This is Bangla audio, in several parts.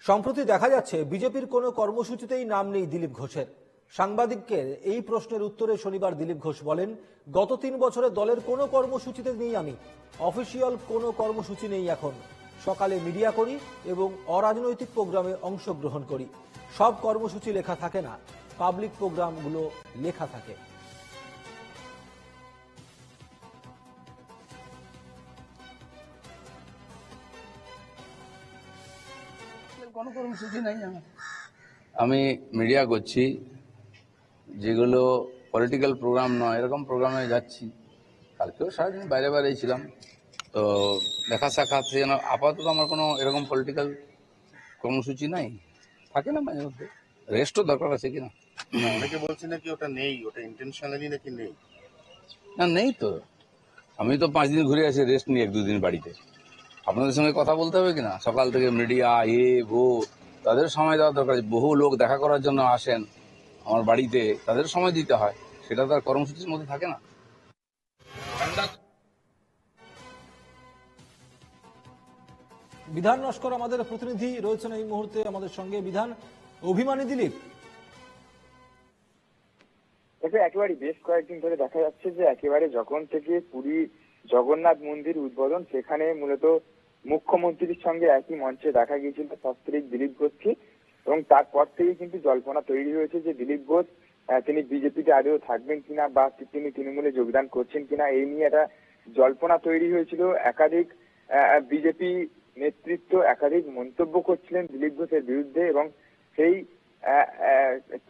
সম্প্রতি দেখা যাচ্ছে বিজেপির কোনো কর্মসূচিতেই নাম নেই দিলীপ ঘোষের। সাংবাদিকদের এই প্রশ্নের উত্তরে শনিবার দিলীপ ঘোষ বলেন, গত 3 বছরে দলের কোনো কর্মসূচিতে নেই, আমি অফিসিয়াল কোনো কর্মসূচি নেই। এখন সকালে মিডিয়া করি এবং অরাজনৈতিক প্রোগ্রামে অংশগ্রহণ করি। সব কর্মসূচি লেখা থাকে না, পাবলিক প্রোগ্রামগুলো লেখা থাকে। কোনো কর্মসূচি নাই আমি মিডিয়া করছি, যেগুলো পলিটিক্যাল প্রোগ্রাম নয় এরকম প্রোগ্রামে যাচ্ছি। কালকেও সারাদিন বাইরে বাইরে ছিলাম, তো দেখা সাক্ষাৎ যেন আপাতত আমার কোনো এরকম পলিটিক্যাল কর্মসূচি নাই, থাকে না মাঝে মধ্যে। রেস্টও দরকার আছে কিনা। অনেকে বলছে নাকি ওটা নেই, ওটা ইন্টেনশনালি নাকি নেই। না, নেই তো। আমি তো 5 দিন ঘুরে আসি রেস্ট নিয়ে, 1-2 দিন বাড়িতে। আপনাদের সঙ্গে কথা বলতে হবে কিনা, সকাল থেকে মিডিয়া তাদের সময় দেওয়া দরকার। বহু লোক দেখা করার জন্য আসেন আমার বাড়িতে, তাদের সময় দিতে হয়, সেটা তো আর কর্মসূচির মধ্যে থাকে না। বিধান নস্কর আমাদের প্রতিনিধি রয়েছেন এই মুহূর্তে আমাদের সঙ্গে। বিধান, অভিমানী দিলীপ একেবারে বেশ কয়েকদিন ধরে দেখা যাচ্ছে যে একেবারে যখন থেকে পুরী জগন্নাথ মন্দির উদ্বোধন, সেখানে মূলত মুখ্যমন্ত্রীর সঙ্গে একই মঞ্চে দেখা গিয়েছিল সস্ত্রীক দিলীপ ঘোষকে, এবং তারপর থেকেই কিন্তু জল্পনা তৈরি হয়েছে যে দিলীপ ঘোষ তিনি বিজেপিতে আদৌ থাকবেন কিনা বা তিনি তৃণমূলে যোগদান করছেন কিনা, এই নিয়ে একটা জল্পনা তৈরি হয়েছিল। একাধিক বিজেপি নেতৃত্ব একাধিক মন্তব্য করছিলেন দিলীপ ঘোষের বিরুদ্ধে, এবং সেই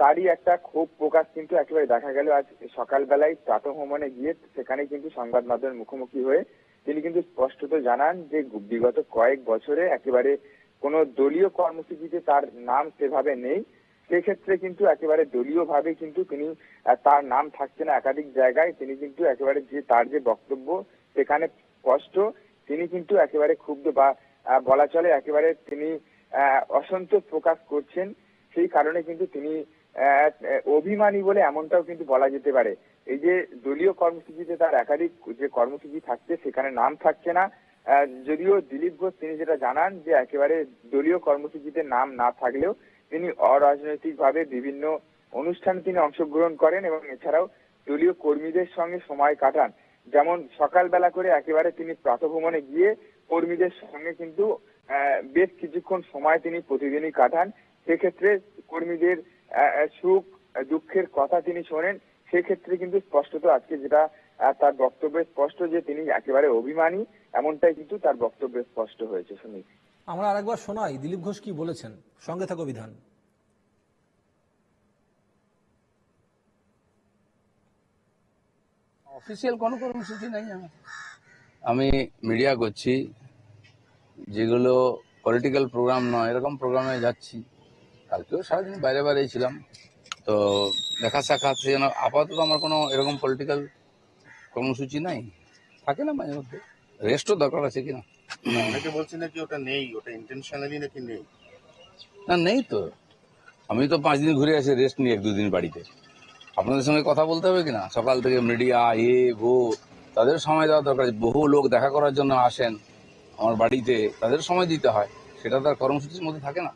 তারই একটা ক্ষোভ প্রকাশ কিন্তু একেবারে দেখা গেল আজ সকালবেলায় প্রাতঃভ্রমণে গিয়ে। সেখানে কিন্তু সংবাদ মাধ্যমের মুখোমুখি হয়ে তিনি কিন্তু স্পষ্টত জানান যে বিগত কয়েক বছরে একেবারে কোনো দলীয় কর্মসূচিতে তার নাম সেভাবে নেই। সেক্ষেত্রে কিন্তু একেবারে দলীয় ভাবে কিন্তু তিনি তার নাম থাকছে না একাধিক জায়গায়। তিনি কিন্তু একেবারে তার যে বক্তব্য সেখানে স্পষ্ট, তিনি কিন্তু একেবারে ক্ষুব্ধ বা বলা চলে একেবারে তিনি অসন্তোষ প্রকাশ করছেন। সেই কারণে কিন্তু তিনি অভিমানী বলে এমনটাও কিন্তু বলা যেতে পারে। এই যে দলীয় কর্মসূচিতে তার একাধিক যে কর্মসূচি থাকছে সেখানে নাম থাকছে না, যদিও দিলীপ ঘোষ তিনি যেটা জানান যে একেবারে দলীয় কর্মসূচিতে নাম না থাকলেও তিনি অরাজনৈতিক ভাবে বিভিন্ন অনুষ্ঠানে তিনি অংশগ্রহণ করেন এবং এছাড়াও দলীয় কর্মীদের সঙ্গে সময় কাটান। যেমন সকালবেলা করে একেবারে তিনি প্রাতঃভ্রমণে গিয়ে কর্মীদের সঙ্গে কিন্তু বেশ কিছুক্ষণ সময় তিনি প্রতিদিনই কাটান। সেক্ষেত্রে কর্মীদের সুখ দুঃখের কথা তিনি শোনেন। সেক্ষেত্রে কিন্তু স্পষ্টত আজকে যেটা তার বক্তব্যে স্পষ্ট যে তিনি একেবারে অভিমানী, এমনটাই কিন্তু তার বক্তব্যে স্পষ্ট হয়েছে। শুনি, আমরা আরেকবার শোনাই দিলীপ ঘোষ কি বলেছেন, সঙ্গে থাকো বিধান। অফিসিয়াল কোনো কর্মসূচি নাই আমি মিডিয়া করছি, যেগুলো পলিটিক্যাল প্রোগ্রাম নয় এরকম প্রোগ্রামে যাচ্ছি। কালকেও সারাদিন বাইরে বাইরে ছিলাম, তো দেখা সাক্ষাৎ যেন আপাতত আমার কোনো এরকম পলিটিক্যাল কর্মসূচি নাই, থাকে না মাঝে মধ্যে। রেস্টও দরকার আছে কিনা। অনেকে বলছে নাকি ওটা নেই, ওটা ইন্টেনশনালি নাকি নেই। না, নেই তো। আমি তো 5 দিন ঘুরে আসি রেস্ট নিয়ে, 1-2 দিন বাড়িতে। আপনাদের সঙ্গে কথা বলতে হবে কিনা, সকাল থেকে মিডিয়া তাদের সময় দেওয়া দরকার। বহু লোক দেখা করার জন্য আসেন আমার বাড়িতে, তাদের সময় দিতে হয়, সেটা তো আর কর্মসূচির মধ্যে থাকে না।